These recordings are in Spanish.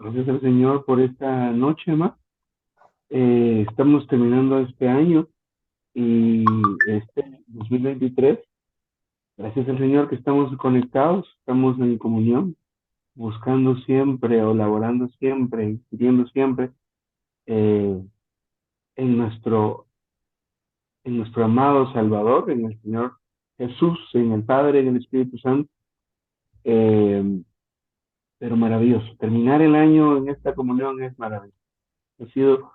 Gracias al Señor por esta noche más. Estamos terminando este año y este 2023. Gracias al Señor que estamos conectados, estamos en comunión, buscando siempre o laborando siempre, pidiendo siempre eh, en nuestro amado Salvador, en el Señor Jesús, en el Padre, en el Espíritu Santo. Eh, pero maravilloso. Terminar el año en esta comunión es maravilloso. Ha sido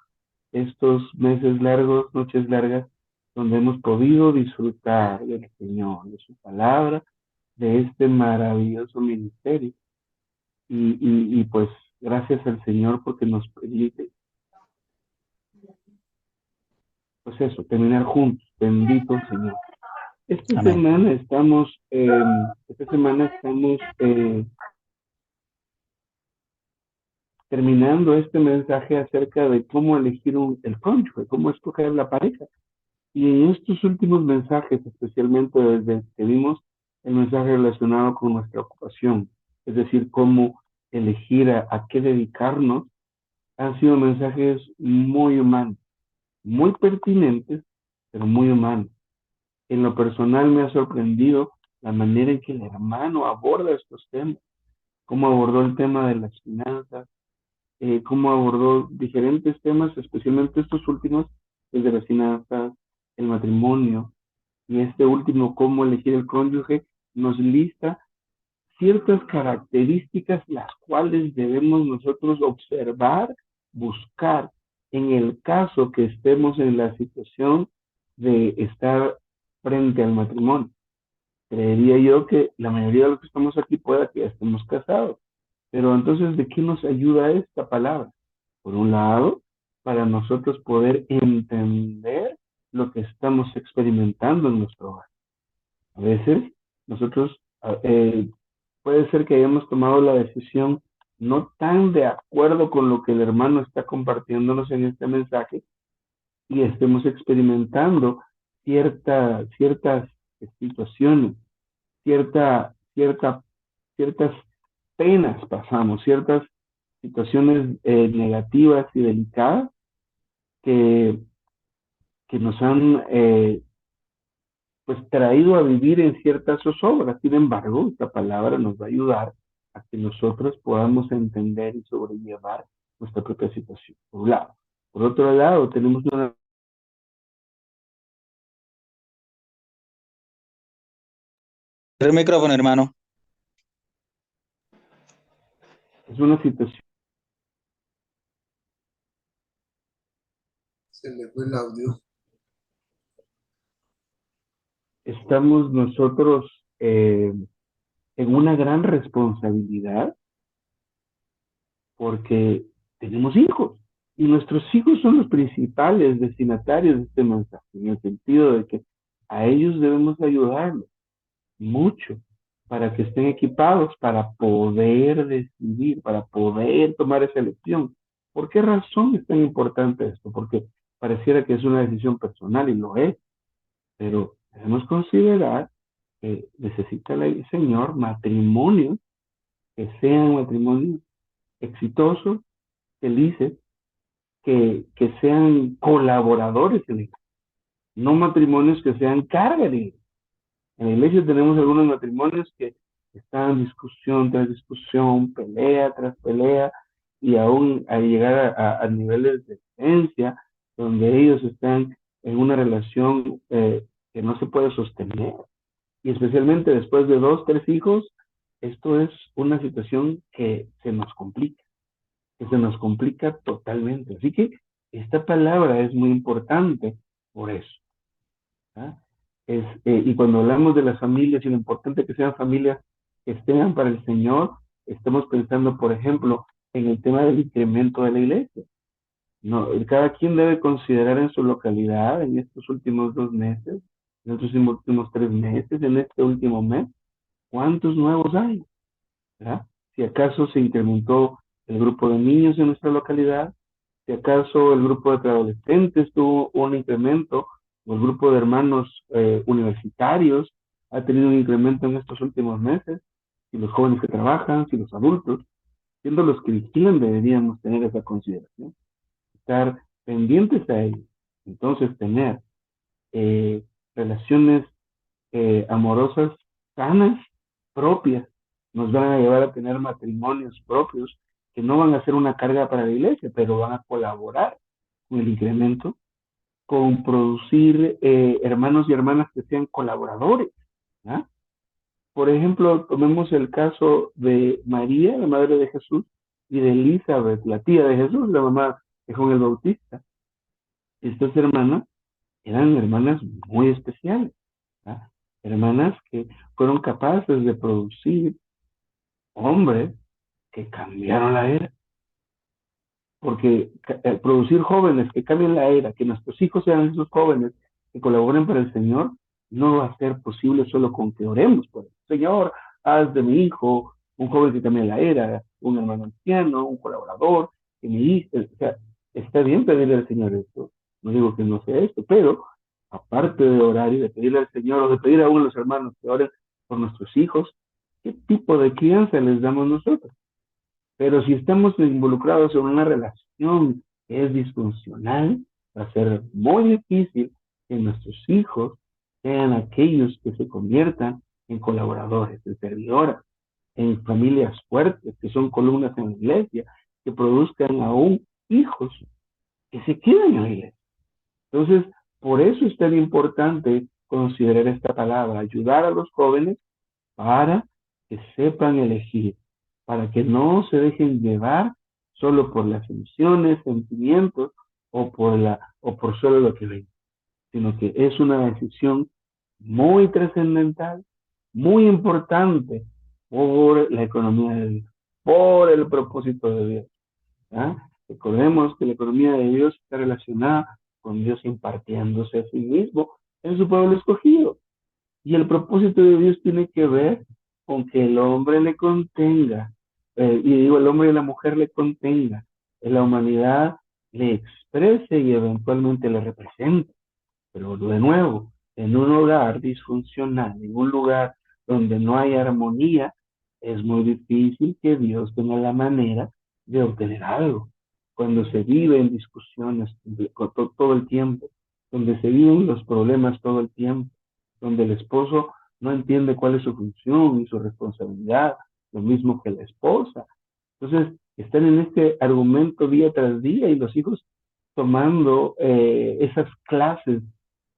estos meses largos, noches largas, donde hemos podido disfrutar del Señor, de su palabra, de este maravilloso ministerio. Y pues gracias al Señor porque nos permite, pues eso, terminar juntos. Bendito Señor. Amén. Esta semana estamos terminando este mensaje acerca de cómo elegir el cónyuge, cómo escoger la pareja. Y en estos últimos mensajes, especialmente desde que vimos el mensaje relacionado con nuestra ocupación, es decir, cómo elegir a qué dedicarnos, han sido mensajes muy humanos, muy pertinentes, pero muy humanos. En lo personal me ha sorprendido la manera en que el hermano aborda estos temas, cómo abordó el tema de las finanzas, cómo abordó diferentes temas, especialmente estos últimos, el de las finanzas, el matrimonio, y este último, cómo elegir el cónyuge, nos lista ciertas características las cuales debemos nosotros observar, buscar en el caso que estemos en la situación de estar frente al matrimonio. Creería yo que la mayoría de los que estamos aquí pueda que ya estemos casados. Pero entonces, ¿de qué nos ayuda esta palabra? Por un lado, para nosotros poder entender lo que estamos experimentando en nuestro hogar. A veces nosotros puede ser que hayamos tomado la decisión no tan de acuerdo con lo que el hermano está compartiéndonos en este mensaje y estemos experimentando ciertas situaciones, cierta, cierta, ciertas penas pasamos, ciertas situaciones negativas y delicadas que, que nos han pues traído a vivir en ciertas zozobras. Sin embargo, esta palabra nos va a ayudar a que nosotros podamos entender y sobrellevar nuestra propia situación, por un lado. Por otro lado, El micrófono, hermano. es una situación, Se le fue el audio. estamos nosotros en una gran responsabilidad porque tenemos hijos y nuestros hijos son los principales destinatarios de este mensaje, en el sentido de que a ellos debemos ayudarlos mucho para que estén equipados para poder decidir, para poder tomar esa elección. ¿Por qué razón es tan importante esto? Porque pareciera que es una decisión personal y lo es, pero debemos considerar que necesita el Señor matrimonios que sean matrimonios exitosos, felices, que sean colaboradores en la iglesia, no matrimonios que sean carga de la iglesia. En la iglesia tenemos algunos matrimonios que están discusión tras discusión, pelea tras pelea, y aún al llegar a niveles de violencia, donde ellos están en una relación que no se puede sostener. Y especialmente después de dos, tres hijos, esto es una situación que se nos complica totalmente. Así que esta palabra es muy importante por eso. ¿Ah? Y cuando hablamos de las familias y lo importante que sean familias que estén para el Señor, estamos pensando, por ejemplo, en el tema del incremento de la iglesia. No, cada quien debe considerar en su localidad, en estos últimos 2 meses, en estos últimos 3 meses, en este último mes, cuántos nuevos hay, ¿verdad? Si acaso se incrementó el grupo de niños en nuestra localidad, si acaso el grupo de preadolescentes tuvo un incremento, o el grupo de hermanos universitarios ha tenido un incremento en estos últimos meses, si los jóvenes que trabajan, si los adultos. siendo los que vigilan, deberíamos tener esa consideración, estar pendientes a ellos. Entonces, tener eh, relaciones amorosas sanas, propias, nos van a llevar a tener matrimonios propios que no van a ser una carga para la iglesia, pero van a colaborar con el incremento, con producir hermanos y hermanas que sean colaboradores. ¿Ah? Por ejemplo, tomemos el caso de María, la madre de Jesús, y de Elizabeth, la tía de Jesús, la mamá de Juan el Bautista. Estas hermanas eran hermanas muy especiales, ¿ah? Hermanas que fueron capaces de producir hombres que cambiaron la era, porque producir jóvenes que cambien la era, que nuestros hijos sean esos jóvenes que colaboren para el Señor, no va a ser posible solo con que oremos por él. Señor, haz de mi hijo un joven que cambie la era, un hermano anciano, un colaborador, que me dice, o sea, está bien pedirle al Señor esto, no digo que no sea esto, pero aparte de orar y de pedirle al Señor o de pedir a uno de los hermanos que oren por nuestros hijos, ¿qué tipo de crianza les damos nosotros? Pero si estamos involucrados en una relación que es disfuncional, va a ser muy difícil que nuestros hijos sean aquellos que se conviertan en colaboradores, en servidoras, en familias fuertes, que son columnas en la iglesia, que produzcan aún hijos que se queden en la iglesia. Entonces, por eso es tan importante considerar esta palabra, ayudar a los jóvenes para que sepan elegir, para que no se dejen llevar solo por las emociones, sentimientos o por solo lo que ven, sino que es una decisión muy trascendental, muy importante por la economía de Dios, por el propósito de Dios. ¿Ah? Recordemos que la economía de Dios está relacionada con Dios impartiéndose a sí mismo en su pueblo escogido. Y el propósito de Dios tiene que ver con que el hombre le contenga, y digo el hombre y la mujer le contenga, la humanidad le exprese y eventualmente le represente. Pero de nuevo, en un hogar disfuncional, en un lugar donde no hay armonía, es muy difícil que Dios tenga la manera de obtener algo. Cuando se vive en discusiones todo el tiempo, donde se viven los problemas todo el tiempo, donde el esposo no entiende cuál es su función y su responsabilidad, lo mismo que la esposa. Entonces, están en este argumento día tras día y los hijos tomando esas clases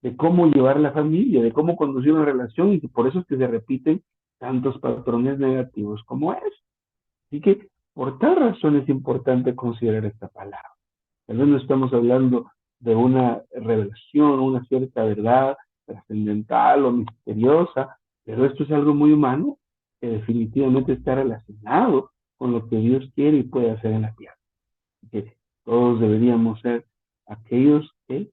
de cómo llevar la familia, de cómo conducir una relación y por eso es que se repiten tantos patrones negativos como es. Así que por tal razón es importante considerar esta palabra. Tal vez no estamos hablando de una revelación, una cierta verdad trascendental o misteriosa, pero esto es algo muy humano que definitivamente está relacionado con lo que Dios quiere y puede hacer en la tierra. Así que todos deberíamos ser aquellos que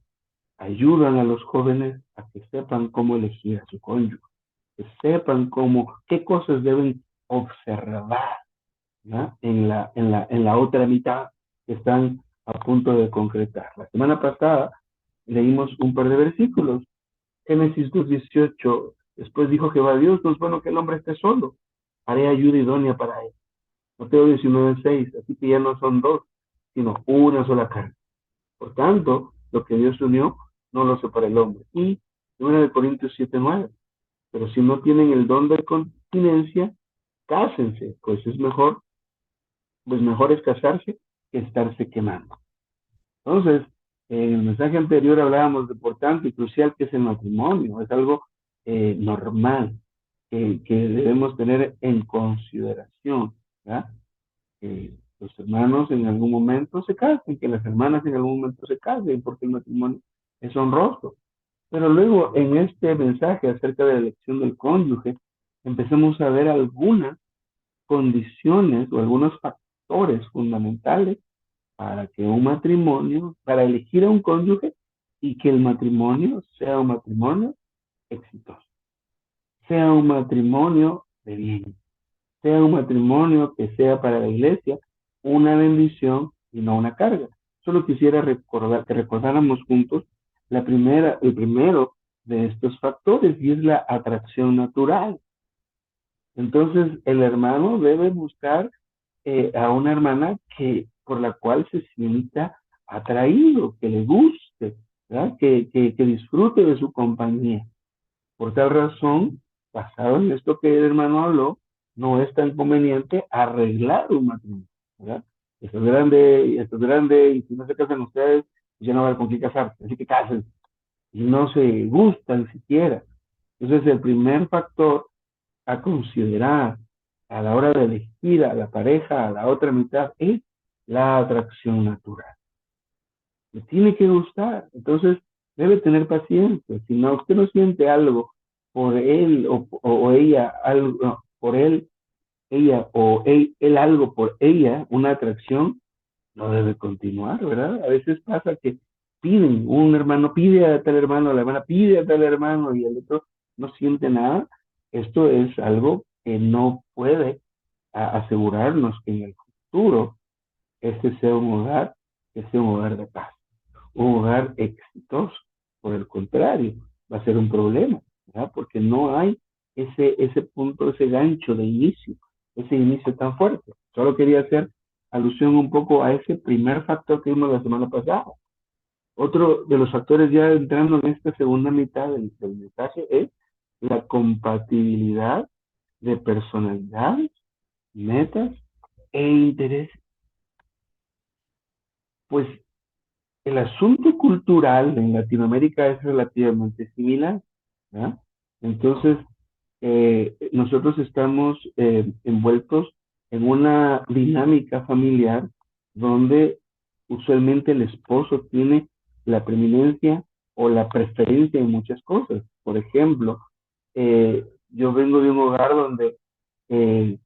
ayudan a los jóvenes a que sepan cómo elegir a su cónyuge, que sepan cómo, qué cosas deben observar, ¿no? En la otra mitad que están a punto de concretar. La semana pasada leímos un par de versículos. Génesis 2:18. Después dijo Jehová Dios, no es bueno que el hombre esté solo. Haré ayuda idónea para él. Mateo 19:6. Así que ya no son dos, sino una sola carne. Por tanto, lo que Dios unió, no lo separa el hombre. Y 1 Corintios 7:9. Pero si no tienen el don de continencia, cásense, pues mejor es casarse que estarse quemando. Entonces, en el mensaje anterior hablábamos de por tanto y crucial que es el matrimonio. Es algo normal que debemos tener en consideración, ¿verdad? Que los hermanos en algún momento se casen, que las hermanas en algún momento se casen, porque el matrimonio es honroso. Pero luego en este mensaje acerca de la elección del cónyuge, empezamos a ver algunas condiciones o algunos factores fundamentales para que un matrimonio, para elegir a un cónyuge y que el matrimonio sea un matrimonio exitoso, sea un matrimonio de bien, sea un matrimonio que sea para la iglesia una bendición y no una carga. Solo quisiera recordar que recordáramos juntos el primero de estos factores y es la atracción natural. Entonces el hermano debe buscar a una hermana por la cual se sienta atraído, que le guste, ¿verdad? Que disfrute de su compañía. Por tal razón, basado en esto que el hermano habló, no es tan conveniente arreglar un matrimonio, ¿verdad? Esto es grande, y si no se casan ustedes, pues ya no va a haber con quién casarse, así que casen, y no se gustan siquiera. Entonces, el primer factor a considerar a la hora de elegir a la pareja, a la otra mitad, es la atracción natural. Le tiene que gustar, entonces debe tener paciencia. Si no, usted no siente algo por él o ella, algo no, por él, ella o él algo por ella, una atracción, no debe continuar, ¿verdad? A veces pasa que piden, un hermano pide a tal hermano, la hermana pide a tal hermano y el otro no siente nada. Esto es algo que no puede asegurarnos que en el futuro este sea un hogar, que sea un hogar de paz, un hogar exitoso. Por el contrario, va a ser un problema, ¿verdad? Porque no hay ese punto, ese gancho de inicio, ese inicio tan fuerte. Solo quería hacer alusión un poco a ese primer factor que vimos la semana pasada. Otro de los factores ya entrando en esta segunda mitad del mensaje es la compatibilidad de personalidades, metas e intereses. Pues el asunto cultural en Latinoamérica es relativamente similar, ¿verdad? Entonces, nosotros estamos envueltos en una dinámica familiar donde usualmente el esposo tiene la preeminencia o la preferencia en muchas cosas. Por ejemplo, yo vengo de un hogar donde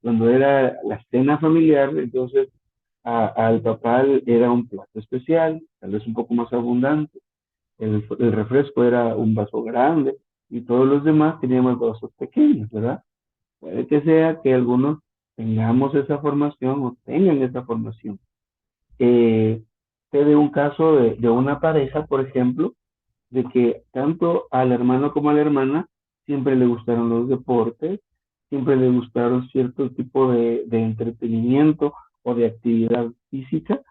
cuando era la cena familiar, entonces al papá era un plato especial, tal vez un poco más abundante. El refresco era un vaso grande y todos los demás teníamos vasos pequeños, ¿verdad? Puede que sea que algunos tengamos esa formación o tengan esa formación. Sé de un caso de una pareja, por ejemplo, de que tanto al hermano como a la hermana siempre le gustaron los deportes, siempre le gustaron cierto tipo de entretenimiento o de actividad física,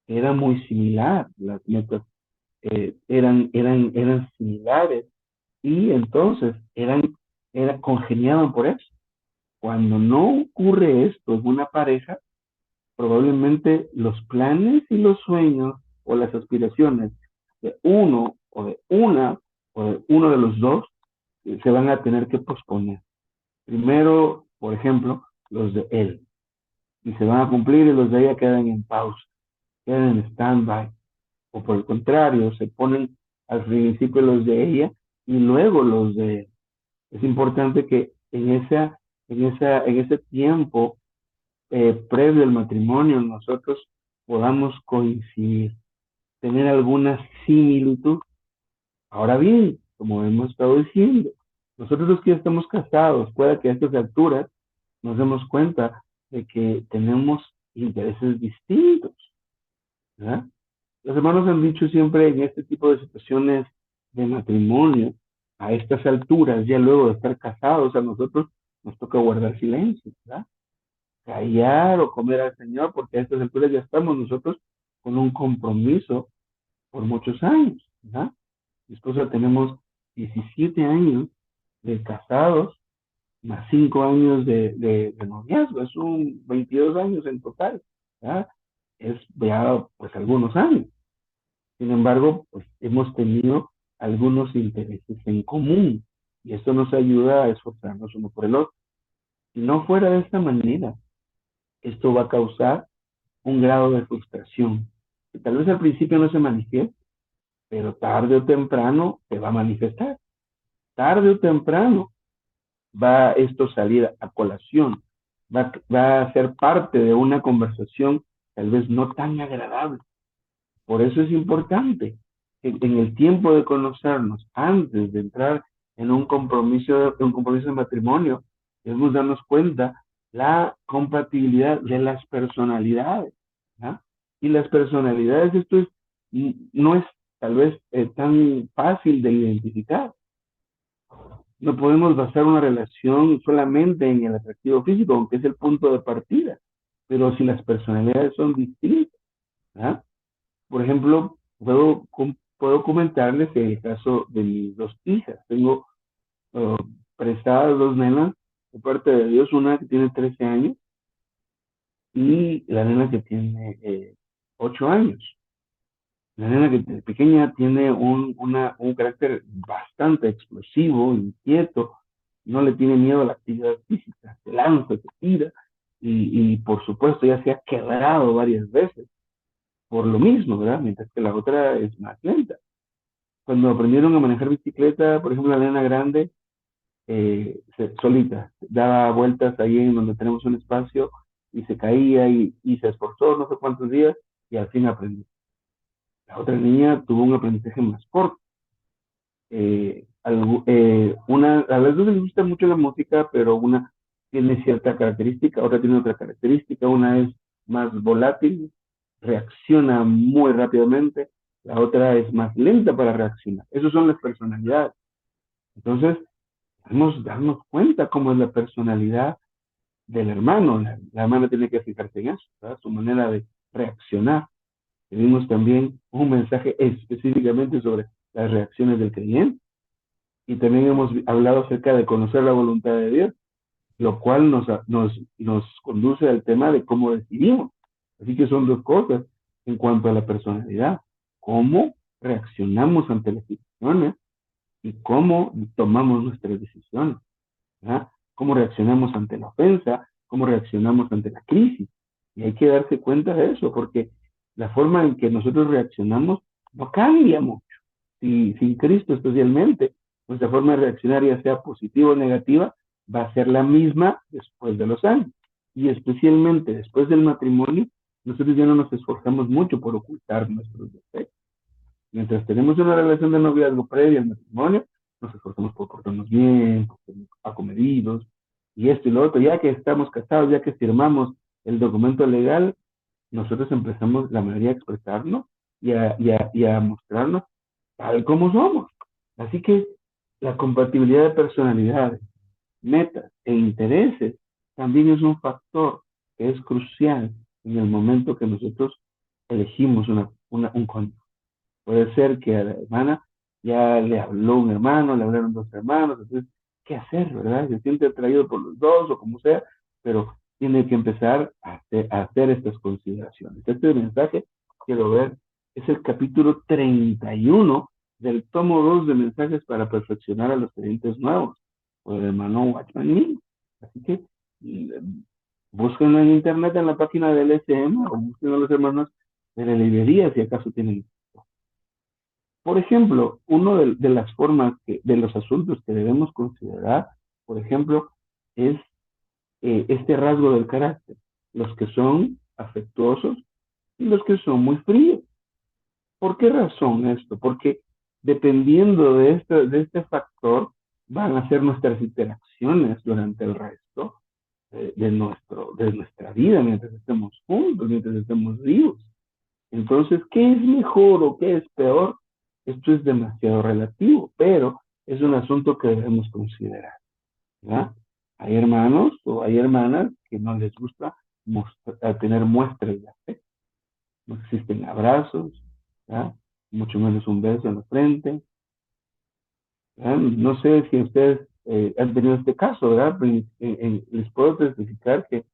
era muy similar, las metas eran similares y entonces congeniaban por eso. Cuando no ocurre esto en una pareja, probablemente los planes y los sueños o las aspiraciones de uno o de una o de uno de los dos se van a tener que posponer. Primero, por ejemplo, los de él, y se van a cumplir y los de ella quedan en pausa, quedan en stand-by, o por el contrario, se ponen al principio los de ella y luego los de él. Es importante que en ese tiempo previo al matrimonio nosotros podamos coincidir, tener alguna similitud. Ahora bien, como hemos estado diciendo, nosotros los que ya estamos casados, puede que a estas alturas nos demos cuenta de que tenemos intereses distintos, ¿verdad? Los hermanos han dicho siempre en este tipo de situaciones de matrimonio, a estas alturas, ya luego de estar casados, a nosotros nos toca guardar silencio, ¿verdad? Callar o comer al Señor, porque a estas alturas ya estamos nosotros con un compromiso por muchos años, ¿verdad? Mi esposa tenemos 17 años de casados, más 5 años de noviazgo, es un 22 años en total, ¿verdad? Es ya pues algunos años. Sin embargo, pues hemos tenido algunos intereses en común y esto nos ayuda a esforzarnos uno por el otro. Si no fuera de esta manera, esto va a causar un grado de frustración, que tal vez al principio no se manifieste, pero tarde o temprano se va a manifestar. Tarde o temprano va esto a salir a colación, va a ser parte de una conversación tal vez no tan agradable. Por eso es importante que en el tiempo de conocernos, antes de entrar en un compromiso de matrimonio, debemos darnos cuenta la compatibilidad de las personalidades, ¿no? Y las personalidades, no es tal vez tan fácil de identificar. No podemos basar una relación solamente en el atractivo físico, aunque es el punto de partida. pero si las personalidades son distintas, ¿verdad? Por ejemplo, puedo comentarles el caso de mis dos hijas. Tengo uh, prestadas dos nenas de parte de Dios, una que tiene 13 años y la nena que tiene 8 años. La nena que desde pequeña tiene un carácter bastante explosivo, inquieto, no le tiene miedo a la actividad física, se lanza, se tira y por supuesto ya se ha quebrado varias veces por lo mismo, ¿verdad? Mientras que la otra es más lenta. Cuando aprendieron a manejar bicicleta, por ejemplo, la nena grande, solita, daba vueltas ahí en donde tenemos un espacio y se caía y se esforzó no sé cuántos días y al fin aprendió. La otra niña tuvo un aprendizaje más corto. A las dos les gusta mucho la música, pero una tiene cierta característica, otra tiene otra característica, una es más volátil, reacciona muy rápidamente, la otra es más lenta para reaccionar. Esas son las personalidades. Entonces, debemos darnos cuenta cómo es la personalidad del hermano. La hermana tiene que fijarse en eso, ¿verdad? Su manera de reaccionar. Tenemos también un mensaje específicamente sobre las reacciones del creyente y también hemos hablado acerca de conocer la voluntad de Dios, lo cual nos conduce al tema de cómo decidimos. Así que son dos cosas en cuanto a la personalidad, cómo reaccionamos ante las situaciones y cómo tomamos nuestras decisiones, ¿verdad? Cómo reaccionamos ante la ofensa, cómo reaccionamos ante la crisis. Y hay que darse cuenta de eso, porque la forma en que nosotros reaccionamos no cambia mucho. Sin Cristo especialmente, nuestra forma de reaccionar, ya sea positiva o negativa, va a ser la misma después de los años. Y especialmente después del matrimonio, nosotros ya no nos esforzamos mucho por ocultar nuestros defectos. Mientras tenemos una relación de noviazgo previa al matrimonio, nos esforzamos por portarnos bien, por ser acomedidos, y esto y lo otro. Ya que estamos casados, ya que firmamos el documento legal, nosotros empezamos la mayoría a expresarnos y a mostrarnos tal como somos. Así que la compatibilidad de personalidades, metas e intereses también es un factor que es crucial en el momento que nosotros elegimos un cónyuge. Puede ser que a la hermana ya le habló un hermano, le hablaron dos hermanos, entonces, ¿qué hacer, verdad? Se siente atraído por los dos o como sea, pero tiene que empezar a hacer estas consideraciones. Este mensaje, quiero ver, es el capítulo 31 del tomo 2 de mensajes para perfeccionar a los creyentes nuevos, por el hermano Watchman Nee. Así que búsquenlo en internet en la página del SM o búsquenlo a los hermanos de la librería si acaso tienen. Por ejemplo, una de las formas de los asuntos que debemos considerar, por ejemplo, es este rasgo del carácter, los que son afectuosos y los que son muy fríos. ¿Por qué razón esto? Porque dependiendo de este factor, van a ser nuestras interacciones durante el resto de nuestra vida, mientras estemos juntos, mientras estemos vivos. Entonces, ¿qué es mejor o qué es peor? Esto es demasiado relativo, pero es un asunto que debemos considerar, ¿verdad? Hay hermanos o hay hermanas que no les gusta tener muestras de afecto. No existen abrazos, ¿verdad? Mucho menos un beso en la frente. ¿Verdad? No sé si ustedes han tenido este caso, ¿verdad? Pero les puedo testificar que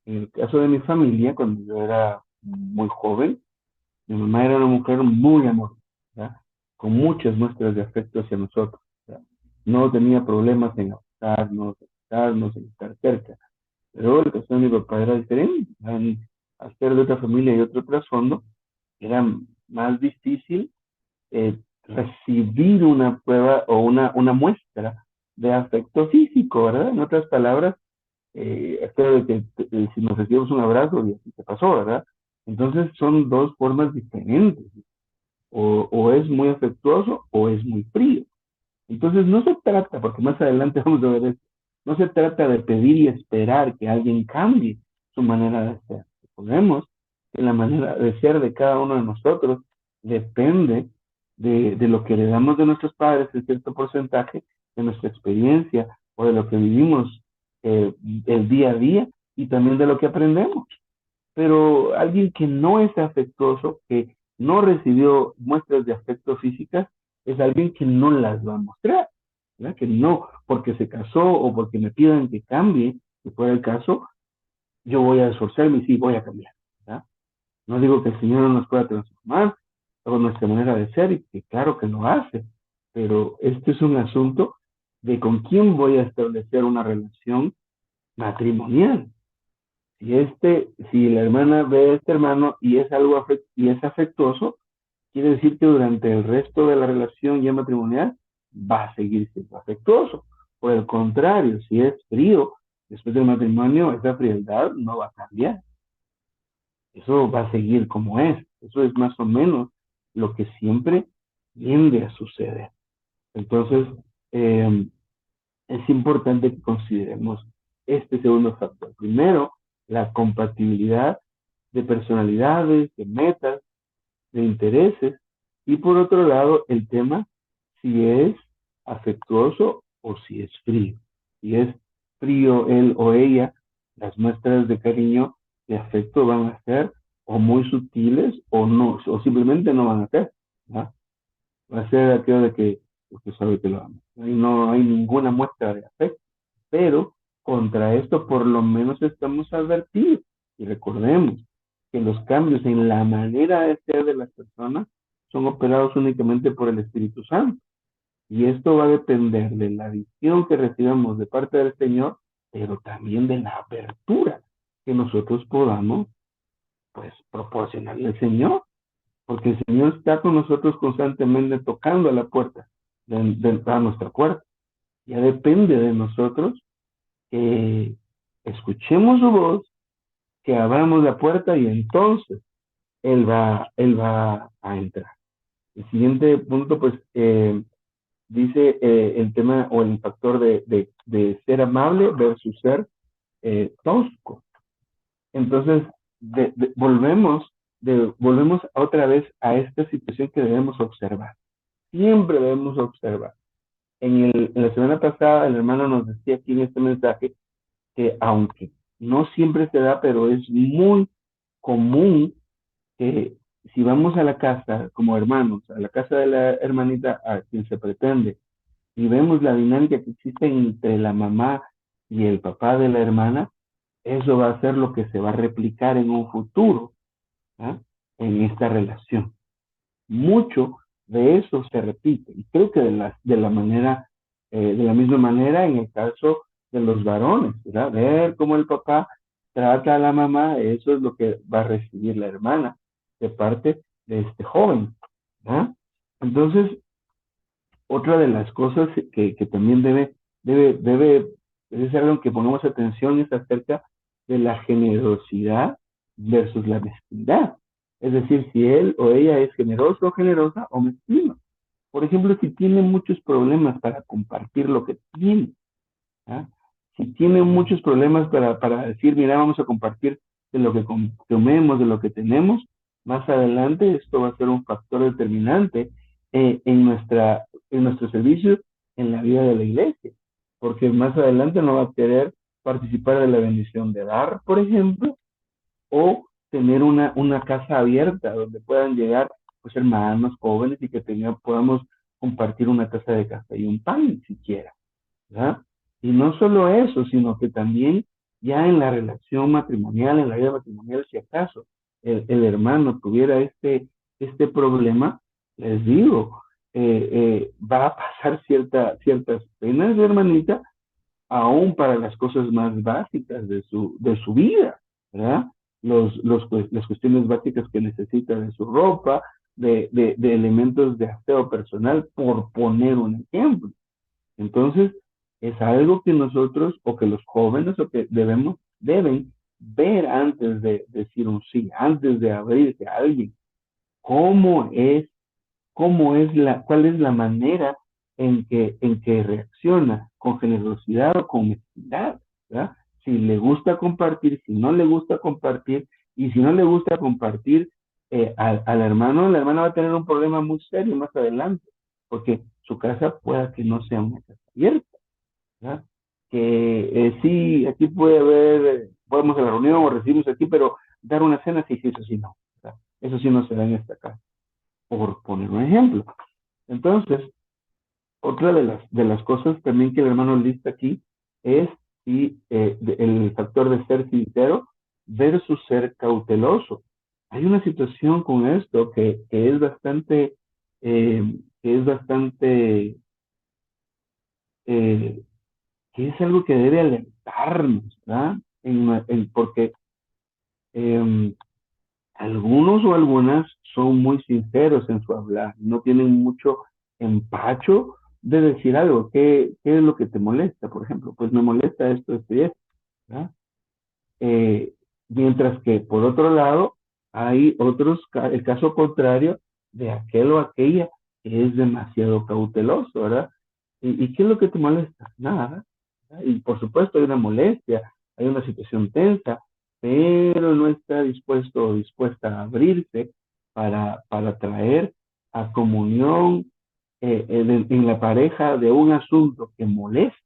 en el caso de mi familia, cuando yo era muy joven, mi mamá era una mujer muy amorosa, ¿verdad? Con muchas muestras de afecto hacia nosotros, ¿verdad? No tenía problemas en abrazarnos, en estar cerca. Pero el caso de mi papá era diferente. Al ser de otra familia y otro trasfondo, era más difícil recibir una prueba o una muestra de afecto físico, ¿verdad? En otras palabras, espero de que si nos recibimos un abrazo y así se pasó, ¿verdad? Entonces son dos formas diferentes. O es muy afectuoso o es muy frío. Entonces no se trata, porque más adelante vamos a ver esto, no se trata de pedir y esperar que alguien cambie su manera de ser. Recordemos que la manera de ser de cada uno de nosotros depende de lo que heredamos de nuestros padres en cierto porcentaje, de nuestra experiencia o de lo que vivimos el día a día y también de lo que aprendemos. pero alguien que no es afectuoso, que no recibió muestras de afecto físicas, es alguien que no las va a mostrar, ¿verdad? Que no, porque se casó o porque me pidan que cambie, si fuera el caso, yo voy a esforzarme y sí, voy a cambiar, ¿verdad? No digo que el Señor no nos pueda transformar con nuestra manera de ser, y que claro que lo hace, pero este es un asunto de con quién voy a establecer una relación matrimonial. Si la hermana ve a este hermano y es algo y es afectuoso, quiere decir que durante el resto de la relación ya matrimonial va a seguir siendo afectuoso. Por el contrario, si es frío, después del matrimonio, esa frialdad no va a cambiar. Eso va a seguir como es. Eso es más o menos lo que siempre tiende a suceder. Entonces, eh, es importante que consideremos este segundo factor. Primero, la compatibilidad de personalidades, de metas, de intereses. Y por otro lado, el tema si es afectuoso o si es frío. Si es frío él o ella, las muestras de cariño, de afecto van a ser o muy sutiles o no, o simplemente no van a ser, ¿no? Va a ser aquello de que usted sabe que lo ama. Ahí no hay ninguna muestra de afecto, pero contra esto por lo menos estamos advertidos. Y recordemos que los cambios en la manera de ser de las personas son operados únicamente por el Espíritu Santo. Y esto va a depender de la visión que recibamos de parte del Señor, pero también de la apertura que nosotros podamos, pues, proporcionarle al Señor, porque el Señor está con nosotros constantemente tocando a la puerta, a nuestra puerta. Ya depende de nosotros que escuchemos su voz, que abramos la puerta y entonces él va a entrar. El siguiente punto, pues, dice el tema o el factor de ser amable versus ser tosco. Entonces, volvemos otra vez a esta situación que debemos observar. Siempre debemos observar. En la semana pasada, el hermano nos decía aquí en este mensaje que aunque no siempre se da, pero es muy común que si vamos a la casa como hermanos, a la casa de la hermanita a quien se pretende, y vemos la dinámica que existe entre la mamá y el papá de la hermana, eso va a ser lo que se va a replicar en un futuro, ¿ah? En esta relación. Mucho de eso se repite, y creo que de la misma manera en el caso de los varones, ¿verdad? Ver cómo el papá trata a la mamá, eso es lo que va a recibir la hermana de parte de este joven, ¿verdad? Entonces, otra de las cosas que también debe ser algo que pongamos atención es acerca de la generosidad versus la mezquindad. Es decir, si él o ella es generoso o generosa o mezquino. Por ejemplo, si tiene muchos problemas para compartir lo que tiene, ¿ah? Si tiene muchos problemas para decir, mira, vamos a compartir de lo que comemos, de lo que tenemos, más adelante esto va a ser un factor determinante en nuestro servicio en la vida de la iglesia, porque más adelante no va a querer participar de la bendición de dar, por ejemplo, o tener una casa abierta donde puedan llegar pues hermanos jóvenes y que podamos compartir una taza de café y un pan siquiera, ¿verdad? Y no solo eso, sino que también ya en la relación matrimonial, en la vida matrimonial, si acaso el hermano tuviera este problema, les digo, va a pasar ciertas penas, hermanita, aún para las cosas más básicas de su vida, ¿verdad? Las cuestiones básicas que necesita de su ropa, de elementos de aseo personal, por poner un ejemplo. Entonces, es algo que nosotros, o que los jóvenes, o que deben ver antes de decir un sí, antes de abrirse a alguien, cómo es cuál es la manera en que reacciona con generosidad o con mezquindad, ¿verdad? Si le gusta compartir, si no le gusta compartir, y si no le gusta compartir al hermano, la hermana va a tener un problema muy serio más adelante, porque su casa pueda que no sea una casa abierta, ¿verdad? Que sí, aquí puede haber, podemos a la reunión o recibimos aquí, pero dar una cena, sí, sí, eso sí no. O sea, eso sí no se da en esta casa, por poner un ejemplo. Entonces, otra de las cosas también que el hermano lista aquí es el factor de ser sincero versus ser cauteloso. Hay una situación con esto que es bastante, eh, que es algo que debe alertarnos, ¿verdad? Porque eh, algunos o algunas son muy sinceros en su hablar, no tienen mucho empacho de decir algo. ¿Qué es lo que te molesta? Por ejemplo, pues me molesta esto, esto y esto, ¿verdad? Eh, Mientras que por otro lado hay otros, el caso contrario de aquel o aquella que es demasiado cauteloso, ¿verdad? ¿Y qué es lo que te molesta? Nada, ¿verdad? Y por supuesto hay una molestia, hay una situación tensa, pero no está dispuesto o dispuesta a abrirse para traer a comunión en la pareja de un asunto que molesta,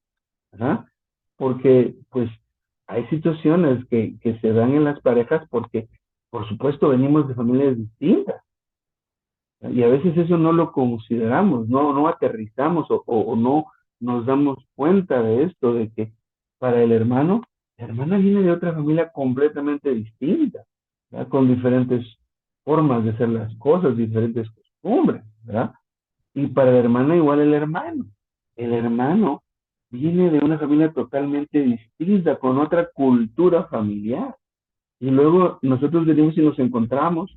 ¿verdad? Porque pues hay situaciones que se dan en las parejas porque, por supuesto, venimos de familias distintas. Y a veces eso no lo consideramos, no aterrizamos o no nos damos cuenta de esto, de que para el hermano, la hermana viene de otra familia completamente distinta, ¿verdad? Con diferentes formas de hacer las cosas, diferentes costumbres, ¿verdad? Y para la hermana igual el hermano. El hermano viene de una familia totalmente distinta, con otra cultura familiar. Y luego nosotros venimos y nos encontramos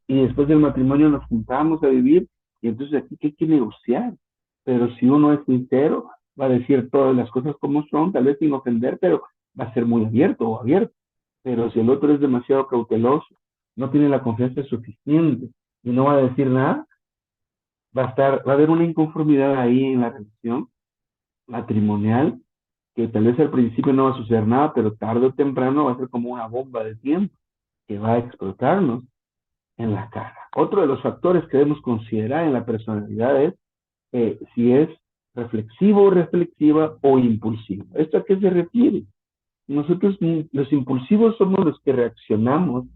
y después del matrimonio nos juntamos a vivir y entonces aquí ¿qué hay que negociar? Pero si uno es sincero, va a decir todas las cosas como son, tal vez sin ofender, pero va a ser muy abierto o abierto. Pero si el otro es demasiado cauteloso, no tiene la confianza suficiente y no va a decir nada, va a haber una inconformidad ahí en la relación matrimonial que tal vez al principio no va a suceder nada, pero tarde o temprano va a ser como una bomba de tiempo que va a explotarnos en la cara. Otro de los factores que debemos considerar en la personalidad es si es reflexivo, reflexiva o impulsivo. ¿Esto a qué se refiere? Nosotros, los impulsivos, somos los que reaccionamos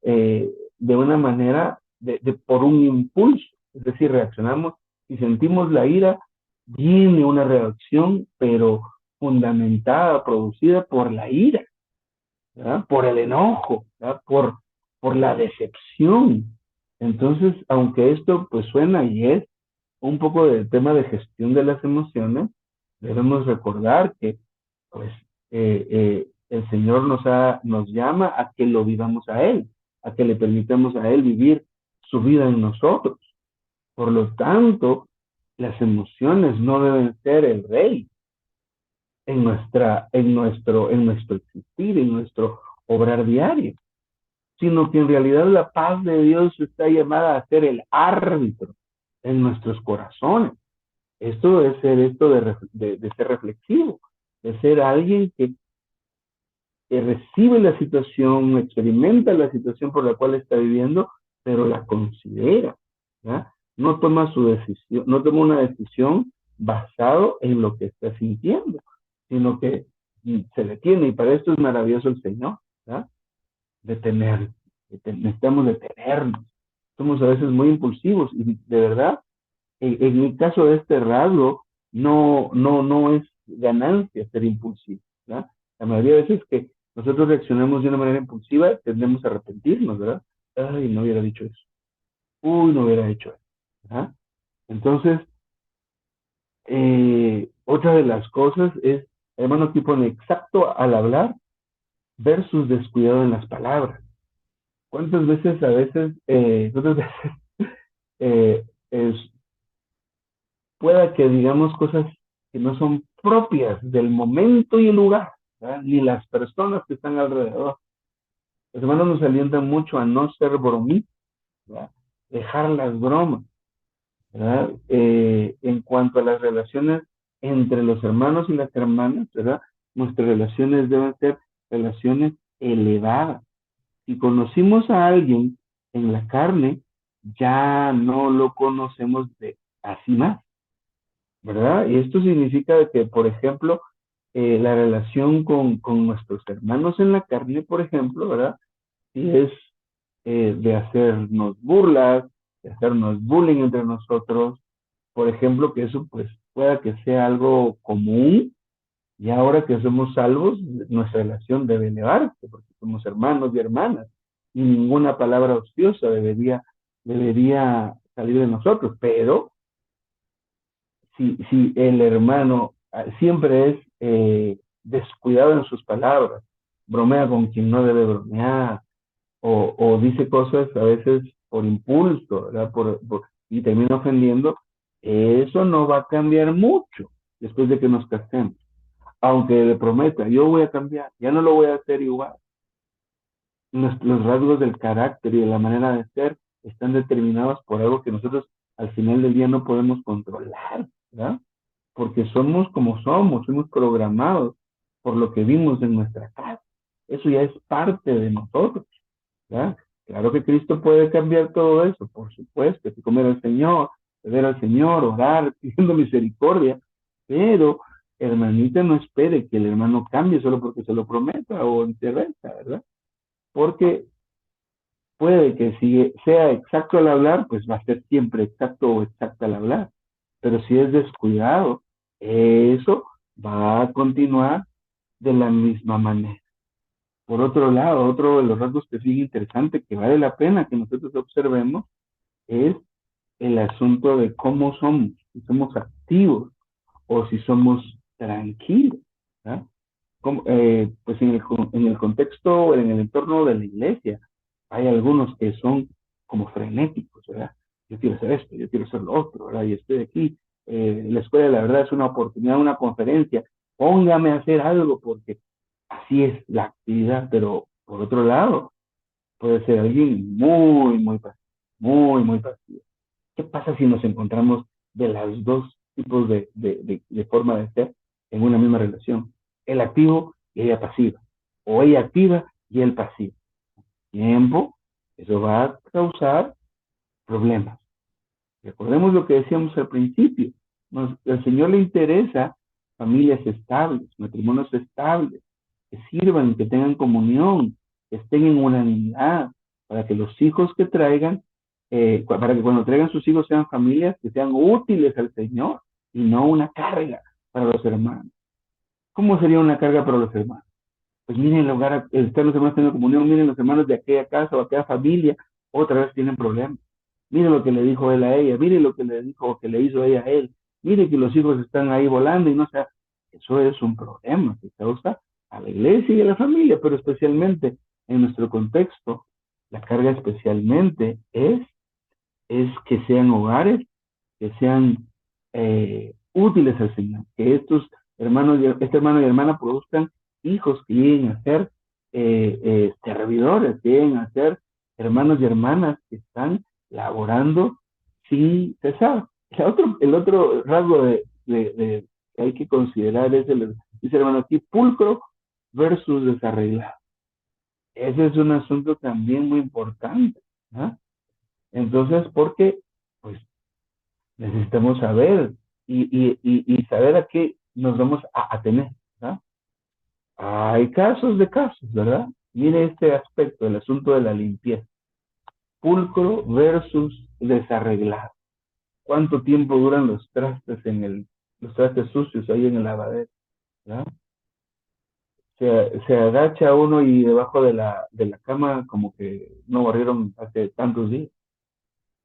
de una manera por un impulso, es decir, reaccionamos y sentimos la ira, viene una reacción, pero fundamentada, producida por la ira, ¿verdad? Por el enojo, ¿verdad? Por la decepción. Entonces, aunque esto pues suena y es un poco del tema de gestión de las emociones, debemos recordar que pues el Señor nos llama a que lo vivamos a Él, a que le permitamos a Él vivir su vida en nosotros. Por lo tanto, las emociones no deben ser el rey en nuestro existir, en nuestro obrar diario, sino que en realidad la paz de Dios está llamada a ser el árbitro en nuestros corazones. Esto es ser esto de ser reflexivo, de ser alguien que recibe la situación, experimenta la situación por la cual está viviendo, pero la considera, ¿ya? No toma su decisión, no toma una decisión basado en lo que está sintiendo, sino que se detiene, y para esto es maravilloso el Señor, ¿ya? Detener, necesitamos detenernos. Somos a veces muy impulsivos, y de verdad, en el caso de este rasgo, no es ganancia ser impulsivo, ¿verdad? La mayoría de veces que nosotros reaccionamos de una manera impulsiva, tendemos a arrepentirnos, ¿verdad? Ay, no hubiera dicho eso. Uy, no hubiera hecho eso, ¿verdad? Entonces, otra de las cosas es, hermano, que pone exacto al hablar versus descuidado en las palabras. ¿Cuántas veces cuántas veces eh, es, pueda que digamos cosas que no son propias del momento y el lugar, ¿verdad? Ni las personas que están alrededor? Los hermanos nos alientan mucho a no ser bromistas, ¿verdad? Dejar las bromas, ¿verdad? En cuanto a las relaciones entre los hermanos y las hermanas, ¿verdad? Nuestras relaciones deben ser relaciones elevadas. Si conocimos a alguien en la carne, ya no lo conocemos de así más, ¿verdad? Y esto significa que, por ejemplo, la relación con nuestros hermanos en la carne, por ejemplo, ¿verdad? si es de hacernos burlas, de hacernos bullying entre nosotros, por ejemplo, que eso pues pueda que sea algo común, y ahora que somos salvos, nuestra relación debe elevarse, porque somos hermanos y hermanas, y ninguna palabra ociosa debería salir de nosotros, pero si el hermano siempre es descuidado en sus palabras, bromea con quien no debe bromear, o dice cosas a veces por impulso, ¿verdad? Y termina ofendiendo, eso no va a cambiar mucho después de que nos casemos. Aunque le prometa, yo voy a cambiar, ya no lo voy a hacer igual. Los rasgos del carácter y de la manera de ser están determinados por algo que nosotros al final del día no podemos controlar, ¿verdad? Porque somos como somos, fuimos programados por lo que vimos en nuestra casa. Eso ya es parte de nosotros, ¿verdad? Claro que Cristo puede cambiar todo eso, por supuesto, que comer al Señor, pedir al Señor, orar, pidiendo misericordia, pero hermanita, no espere que el hermano cambie solo porque se lo prometa o viceversa, ¿verdad? Porque puede que si sea exacto al hablar, pues va a ser siempre exacto o exacta al hablar, pero si es descuidado, eso va a continuar de la misma manera. Por otro lado, otro de los rasgos que sigue interesante, que vale la pena que nosotros observemos, es el asunto de cómo somos, si somos activos o si somos tranquilos. ¿Verdad? Pues en el contexto, en el entorno de la iglesia, hay algunos que son como frenéticos, ¿verdad? Yo quiero hacer esto, yo quiero hacer lo otro, ¿verdad? Y estoy aquí. La escuela, la verdad, es una oportunidad, una conferencia. Póngame a hacer algo porque así es la actividad, pero por otro lado, puede ser alguien muy pasivo, muy pasivo. ¿Qué pasa si nos encontramos de los dos tipos de forma de ser en una misma relación? El activo y ella pasiva, o ella activa y él pasivo. Tiempo, eso va a causar problemas. Recordemos lo que decíamos al principio. Al Señor le interesa familias estables, matrimonios estables, que sirvan, que tengan comunión, que estén en unanimidad, para que los hijos que traigan, para que cuando traigan sus hijos sean familias que sean útiles al Señor y no una carga para los hermanos. ¿Cómo sería una carga para los hermanos? Pues miren el hogar, están los hermanos teniendo comunión, miren los hermanos de aquella casa o aquella familia, otra vez tienen problemas. Miren lo que le dijo él a ella, miren lo que le dijo o que le hizo ella a él, miren que los hijos están ahí volando y no sé, eso es un problema que causa a la iglesia y a la familia, pero especialmente en nuestro contexto, la carga especialmente es que sean hogares que sean útiles al Señor, que estos hermanos, este hermano y hermana produzcan hijos que lleguen a ser servidores, que lleguen a ser hermanos y hermanas que están laborando sin cesar. El otro rasgo que hay que considerar es dice hermano aquí, pulcro versus desarreglado. Ese es un asunto también muy importante. ¿Ah? Entonces, porque pues necesitamos saber y saber a qué nos vamos a tener, ¿verdad? Hay casos de casos, ¿verdad? Mire este aspecto, el asunto de la limpieza. Pulcro versus desarreglado. ¿Cuánto tiempo duran los trastes los trastes sucios ahí en el lavadero? ¿Verdad? Se agacha uno y debajo de la cama como que no barrieron hace tantos días.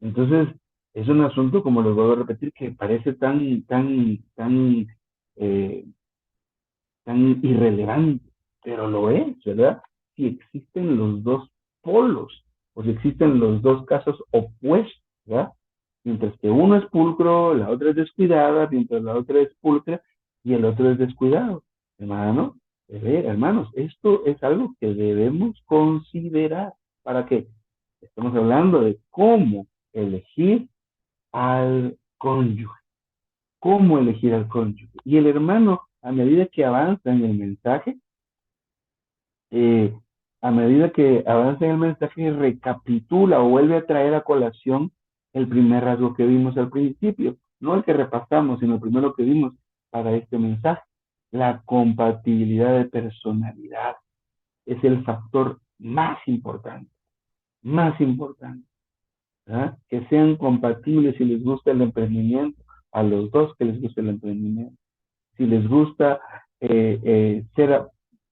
Entonces, es un asunto, como les vuelvo a repetir, que parece eh, tan irrelevante, pero lo es, ¿verdad? Si existen los dos polos, o si existen los dos casos opuestos, ¿verdad? Mientras que uno es pulcro, la otra es descuidada, mientras la otra es pulcra y el otro es descuidado. Hermano, hermanos, esto es algo que debemos considerar. ¿Para qué? Estamos hablando de cómo elegir al cónyuge. ¿Cómo elegir al cónyuge? Y el hermano, a medida que avanza en el mensaje, eh, a medida que avanza en el mensaje, recapitula o vuelve a traer a colación el primer rasgo que vimos al principio. No el que repasamos, sino el primero que vimos para este mensaje. La compatibilidad de personalidad es el factor más importante, más importante, ¿verdad? Que sean compatibles si les gusta el emprendimiento, a los dos que les gusta el emprendimiento, si les gusta ser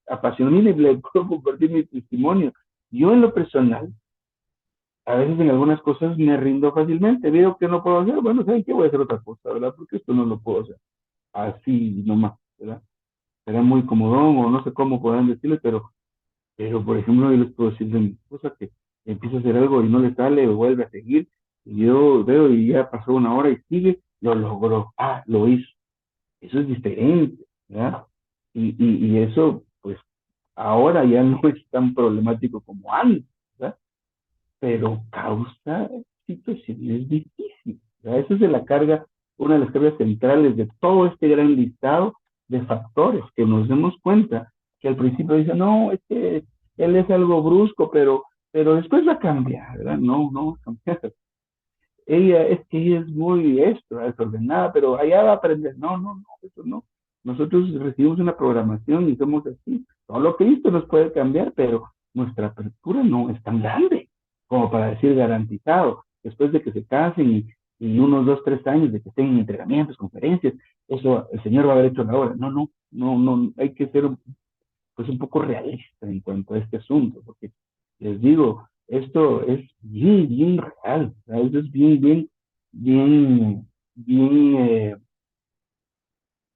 apasionado. Mire, le puedo compartir mi testimonio. Yo en lo personal, a veces en algunas cosas me rindo fácilmente, veo que no puedo hacer, bueno, ¿saben qué? Voy a hacer otra cosa, ¿verdad? Porque esto no lo puedo hacer así nomás, ¿verdad? Será muy comodón o no sé cómo podrán decirle, pero por ejemplo, yo les puedo decir de mi esposa que empieza a hacer algo y no le sale o vuelve a seguir, y yo veo y ya pasó una hora y sigue, lo logró, lo hizo. Eso es diferente, ¿verdad? Y eso, pues, ahora ya no es tan problemático como antes, ¿verdad? Pero causa situaciones difíciles, ¿verdad? Eso es de la carga, una de las cargas centrales de todo este gran listado de factores, que nos demos cuenta que al principio dice, no, es que él es algo brusco, pero después va a cambiar, ¿verdad? No, no va a cambiar. Ella es muy desordenada, pero allá va a aprender. No, no, no, eso no. Nosotros recibimos una programación y somos así. Solo Cristo nos puede cambiar, pero nuestra apertura no es tan grande como para decir garantizado. Después de que se casen y unos 2, 3 años de que tengan entrenamientos, conferencias, eso el Señor va a haber hecho la obra. No, no, no, no, hay que ser pues un poco realista en cuanto a este asunto, porque les digo, esto es bien, bien real, ¿verdad? Esto es bien, bien, bien, bien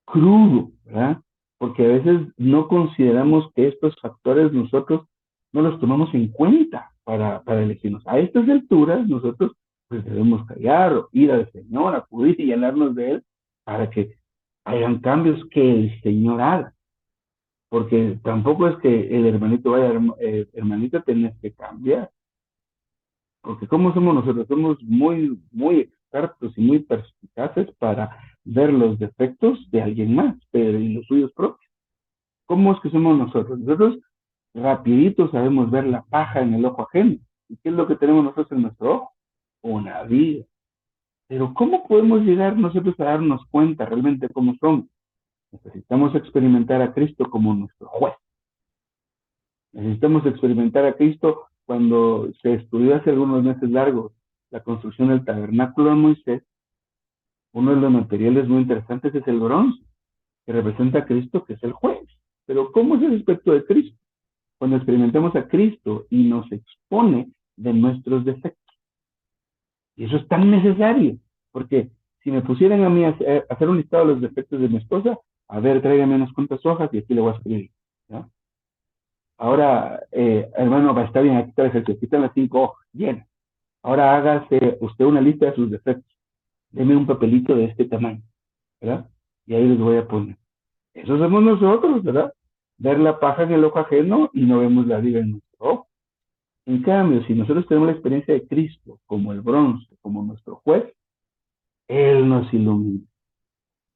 crudo, ¿verdad? Porque a veces no consideramos que estos factores nosotros no los tomamos en cuenta para elegirnos. A estas alturas nosotros pues debemos callar, o ir al Señor, acudir y llenarnos de Él para que hagan cambios que el Señor haga, porque tampoco es que el hermanito vaya, hermanita, tenés que cambiar, porque ¿cómo somos nosotros? Somos muy, muy expertos y muy perspicaces para ver los defectos de alguien más, pero y los suyos propios. ¿Cómo es que somos nosotros? Nosotros rapidito sabemos ver la paja en el ojo ajeno. ¿Y qué es lo que tenemos nosotros en nuestro ojo? Una vida. Pero ¿cómo podemos llegar nosotros a darnos cuenta realmente cómo somos? Necesitamos experimentar a Cristo como nuestro juez. Necesitamos experimentar a Cristo cuando se estudió hace algunos meses largos la construcción del tabernáculo de Moisés. Uno de los materiales muy interesantes es el bronce, que representa a Cristo, que es el juez. Pero ¿cómo es el aspecto de Cristo? Cuando experimentamos a Cristo y nos expone de nuestros defectos. Y eso es tan necesario, porque si me pusieran a mí a hacer un listado de los defectos de mi esposa, a ver, tráigame unas cuantas hojas y aquí le voy a escribir, ¿no? Ahora, hermano, está bien, aquí está el ejercicio, aquí están las 5 hojas, llenas. Ahora hágase usted una lista de sus defectos. Deme un papelito de este tamaño, ¿verdad? Y ahí les voy a poner. Eso somos nosotros, ¿verdad? Ver la paja en el ojo ajeno y no vemos la viga en nuestro ojo. En cambio, si nosotros tenemos la experiencia de Cristo como el bronce, como nuestro juez, Él nos ilumina,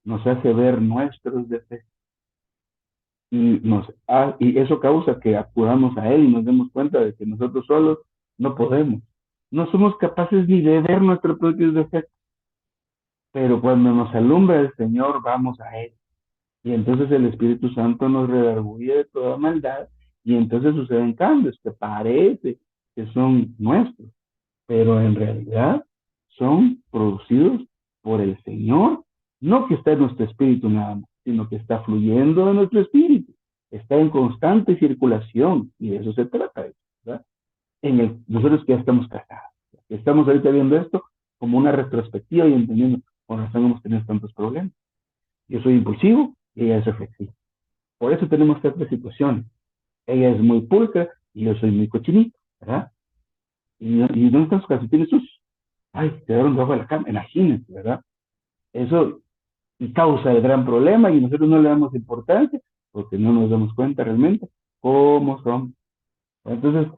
nos hace ver nuestros defectos y eso causa que acudamos a Él y nos demos cuenta de que nosotros solos no podemos. No somos capaces ni de ver nuestros propios defectos, pero cuando nos alumbra el Señor, vamos a Él. Y entonces el Espíritu Santo nos redarguye de toda maldad y entonces suceden cambios que parece que son nuestros, pero en realidad son producidos por el Señor, no que está en nuestro espíritu nada más, sino que está fluyendo de nuestro espíritu, está en constante circulación y de eso se trata, ¿verdad? Nosotros que ya estamos casados, estamos ahorita viendo esto como una retrospectiva y entendiendo por razón hemos tenido tantos problemas. Yo soy impulsivo y ella es reflexiva. Por eso tenemos ciertas situaciones. Ella es muy pulcra y yo soy muy cochinito, ¿verdad? ¿Y dónde están sus calcetines sucios? Ay, quedaron debajo de la cama, imagínense, ¿verdad? Eso causa el gran problema y nosotros no le damos importancia porque no nos damos cuenta realmente cómo son. Entonces,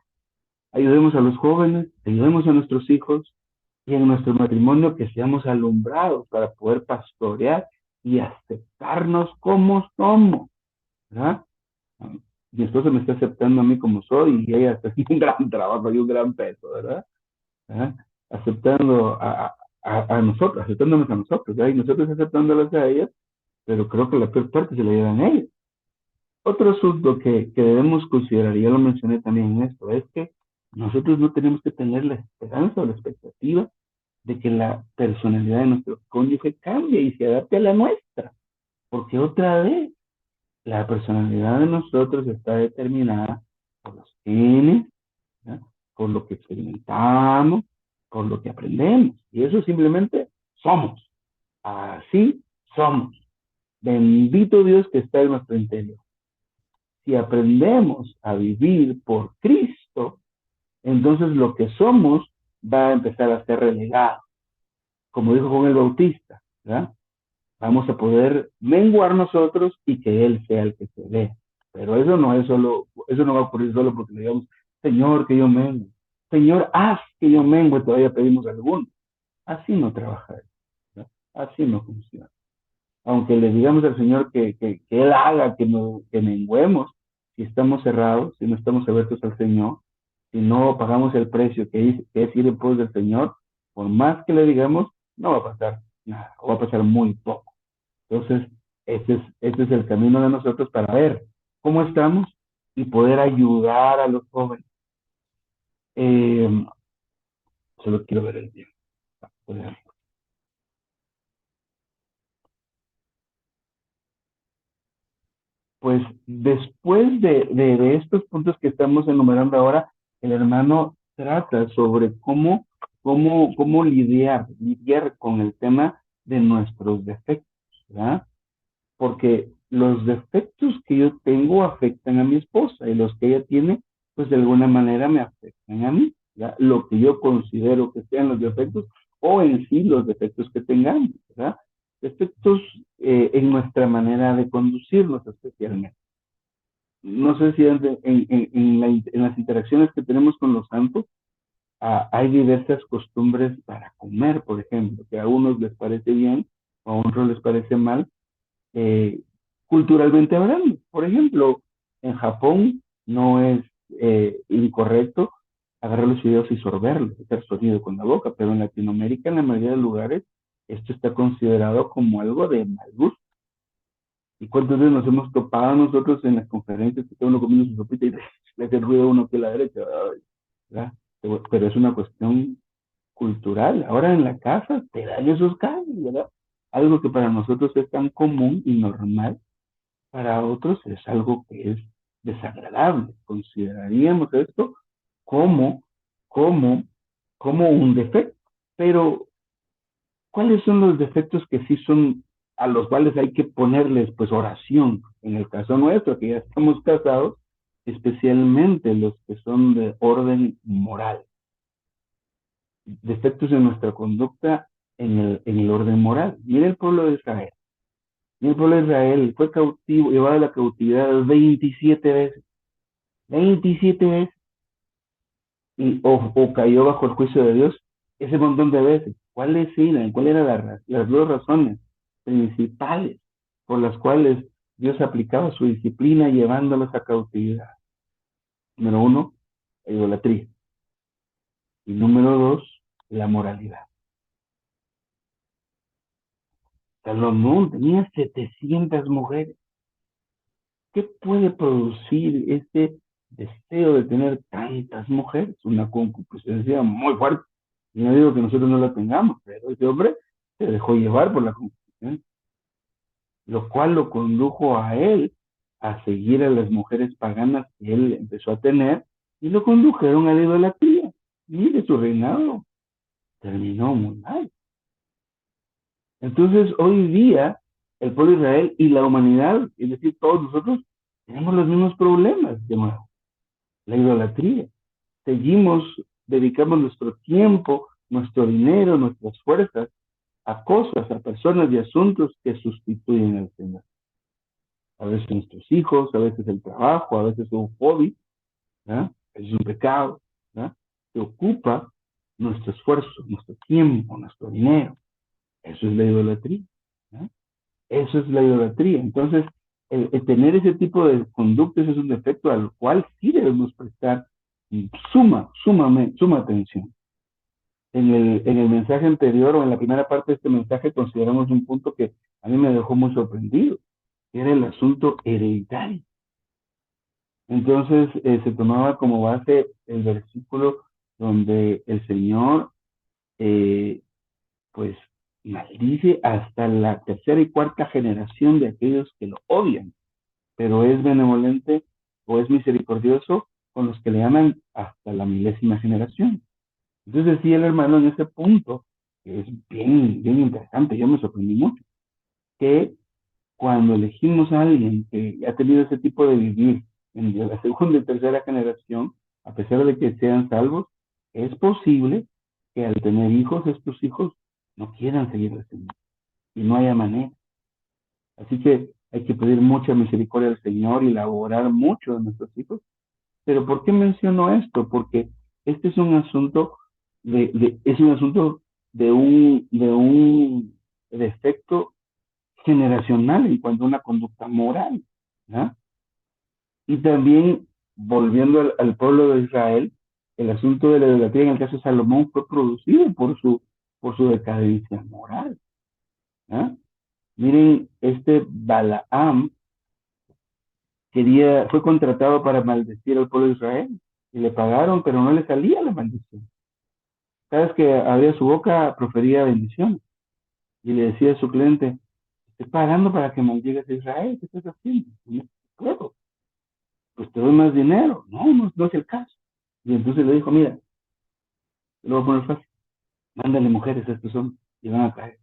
ayudemos a los jóvenes, ayudemos a nuestros hijos y en nuestro matrimonio que seamos alumbrados para poder pastorear y aceptarnos como somos, ¿verdad? Mi esposa me está aceptando a mí como soy y ella está haciendo un gran trabajo y un gran peso, ¿verdad? ¿Ah? Aceptando a nosotros, aceptándonos a nosotros, ¿verdad? Y nosotros aceptándolas a ellas, pero creo que la peor parte se la llevan ellos. Otro asunto que debemos considerar, y ya lo mencioné también en esto, es que nosotros no tenemos que tener la esperanza o la expectativa de que la personalidad de nuestro cónyuge cambie y se adapte a la nuestra, porque otra vez la personalidad de nosotros está determinada por los genes, ¿ya? Por lo que experimentamos, por lo que aprendemos, y eso simplemente somos, así somos. Bendito Dios que está en nuestro interior. Si aprendemos a vivir por Cristo, entonces lo que somos va a empezar a ser relegado. Como dijo Juan el Bautista, ¿verdad? Vamos a poder menguar nosotros y que Él sea el que se vea. Pero eso no es solo, eso no va a ocurrir solo porque le digamos, Señor, que yo mengue. Señor, haz que yo mengue, todavía pedimos alguno. Así no trabaja, ¿verdad? Así no funciona. Aunque le digamos al Señor que Él haga que menguemos, si estamos cerrados, si no estamos abiertos al Señor, si no pagamos el precio que es ir en pos del Señor, por más que le digamos, no va a pasar nada, o va a pasar muy poco. Entonces, este es el camino de nosotros para ver cómo estamos y poder ayudar a los jóvenes. Eh, Solo quiero ver el tiempo. Pues después de estos puntos que estamos enumerando ahora, el hermano trata sobre cómo lidiar con el tema de nuestros defectos, ¿verdad? Porque los defectos que yo tengo afectan a mi esposa y los que ella tiene, pues de alguna manera me afectan a mí, ¿verdad? Lo que yo considero que sean los defectos o en sí los defectos que tengamos, ¿verdad? Defectos en nuestra manera de conducirnos especialmente. No sé si en las interacciones que tenemos con los santos hay diversas costumbres para comer, por ejemplo, que a unos les parece bien o a otros les parece mal, eh, culturalmente hablando. Por ejemplo, en Japón no es incorrecto agarrar los fideos y sorberlos, hacer sonido con la boca, pero en Latinoamérica, en la mayoría de lugares, esto está considerado como algo de mal gusto. ¿Y cuántas veces nos hemos topado nosotros en las conferencias que todo uno comiendo su sopita y le hace ruido a uno aquí a la derecha, ¿verdad? Pero es una cuestión cultural. Ahora en la casa te dan esos cambios, ¿verdad? Algo que para nosotros es tan común y normal, para otros es algo que es desagradable. Consideraríamos esto como, como, como un defecto. Pero ¿cuáles son los defectos que sí son a los cuales hay que ponerles pues oración? En el caso nuestro, que ya estamos casados, especialmente los que son de orden moral, defectos en nuestra conducta en el orden moral. Mira el pueblo de Israel. Mira el pueblo de Israel fue cautivo, llevado a la cautividad 27 veces. 27 veces. O cayó bajo el juicio de Dios ese montón de veces. ¿Cuáles eran? ¿Cuáles eran las dos razones principales por las cuales Dios aplicaba su disciplina llevándolos a cautividad? Número uno, la idolatría. Y número dos, la moralidad. Salomón tenía 700 mujeres. ¿Qué puede producir este deseo de tener tantas mujeres? Una concupiscencia muy fuerte. Y no digo que nosotros no la tengamos, pero ese hombre se dejó llevar por la concupiscencia, lo cual lo condujo a él a seguir a las mujeres paganas que él empezó a tener y lo condujeron a la idolatría. Mire, su reinado terminó muy mal. Entonces, hoy día, el pueblo de Israel y la humanidad, es decir, todos nosotros, tenemos los mismos problemas, de nuevo, la idolatría. Seguimos, dedicamos nuestro tiempo, nuestro dinero, nuestras fuerzas a cosas, a personas y asuntos que sustituyen al Señor. A veces nuestros hijos, a veces el trabajo, a veces un hobby, ¿no? Es un pecado, ¿no? Que ocupa nuestro esfuerzo, nuestro tiempo, nuestro dinero. Eso es la idolatría, ¿no? Eso es la idolatría. Entonces, el tener ese tipo de conductas es un defecto al cual sí debemos prestar suma atención. En el mensaje anterior o en la primera parte de este mensaje consideramos un punto que a mí me dejó muy sorprendido, que era el asunto hereditario. Entonces se tomaba como base el versículo donde el Señor eh, pues maldice hasta la tercera y cuarta generación de aquellos que lo odian, pero es benevolente o es misericordioso con los que le aman hasta la milésima generación. Entonces decía el hermano en ese punto, que es bien, bien interesante, yo me sorprendí mucho, que cuando elegimos a alguien que ha tenido ese tipo de vivir en la segunda y tercera generación, a pesar de que sean salvos, es posible que al tener hijos, estos hijos no quieran seguir descendiendo y no haya manera. Así que hay que pedir mucha misericordia al Señor y laborar mucho de nuestros hijos. Pero ¿por qué menciono esto? Porque este es un asunto es un asunto de un defecto generacional en cuanto a una conducta moral, ¿no? Y también, volviendo al pueblo de Israel, el asunto de la idolatría en el caso de Salomón fue producido por su decadencia moral, ¿no? Miren, este Balaam fue contratado para maldecir al pueblo de Israel y le pagaron, pero no le salía la maldición. Cada vez que abría su boca profería bendición y le decía a su cliente, estoy pagando para que maldigas a Israel, ¿qué estás haciendo? No puedo, pues te doy más dinero. No, no, no es el caso. Y entonces le dijo, mira, te lo voy a poner fácil, mándale mujeres a estos hombres y van a caer.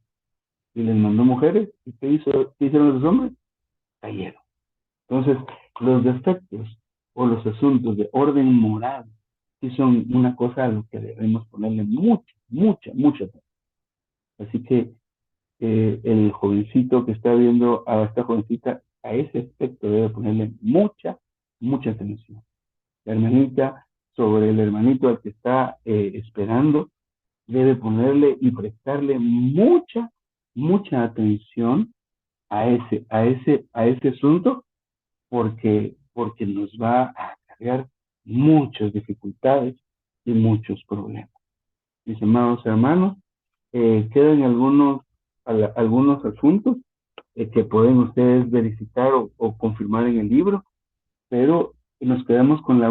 Y les mandó mujeres, ¿y qué hicieron los hombres? Cayeron. Entonces, los defectos o los asuntos de orden moral sí son una cosa a lo que debemos ponerle mucha atención. Así que el jovencito que está viendo a esta jovencita, a ese aspecto debe ponerle mucha atención. La hermanita sobre el hermanito al que está esperando, debe ponerle y prestarle mucha atención a ese asunto porque nos va a cargar muchas dificultades y muchos problemas. Mis amados hermanos, quedan algunos asuntos que pueden ustedes verificar o confirmar en el libro, pero nos quedamos con el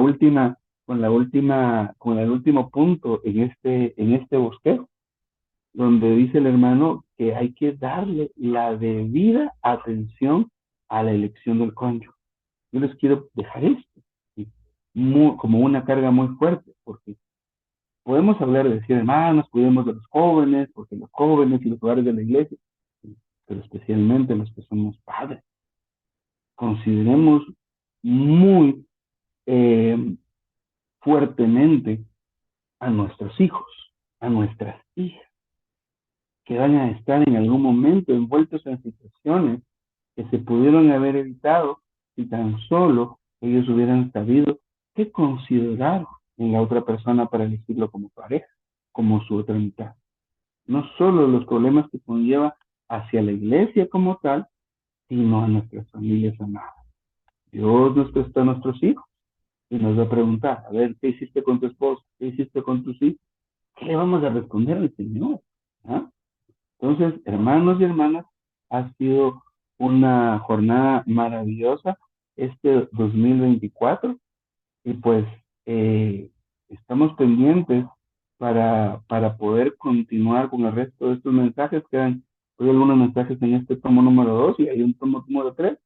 último punto en este bosquejo, donde dice el hermano que hay que darle la debida atención a la elección del cónyuge. Yo les quiero dejar esto, ¿sí? Como una carga muy fuerte, porque podemos hablar de decir, hermanos, cuidemos de los jóvenes, porque los jóvenes y los hogares de la iglesia, ¿sí? Pero especialmente los que somos padres, consideremos muy eh, fuertemente a nuestros hijos, a nuestras hijas, que van a estar en algún momento envueltos en situaciones que se pudieron haber evitado si tan solo ellos hubieran sabido qué considerar en la otra persona para elegirlo como pareja, como su otra mitad. No solo los problemas que conlleva hacia la iglesia como tal, sino a nuestras familias amadas. Dios nos prestó a nuestros hijos y nos va a preguntar, a ver, ¿qué hiciste con tu esposo? ¿Qué hiciste con tus hijos? ¿Qué le vamos a responder al Señor? ¿Ah? Entonces, hermanos y hermanas, ha sido una jornada maravillosa este 2024 y pues estamos pendientes para poder continuar con el resto de estos mensajes. Quedan hoy algunos mensajes en este tomo número 2 y hay un tomo número 3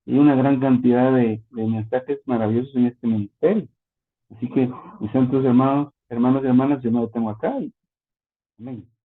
y una gran cantidad de mensajes maravillosos en este ministerio. Así que, mis santos hermanos y hermanas, yo me lo tengo acá. Y, amén.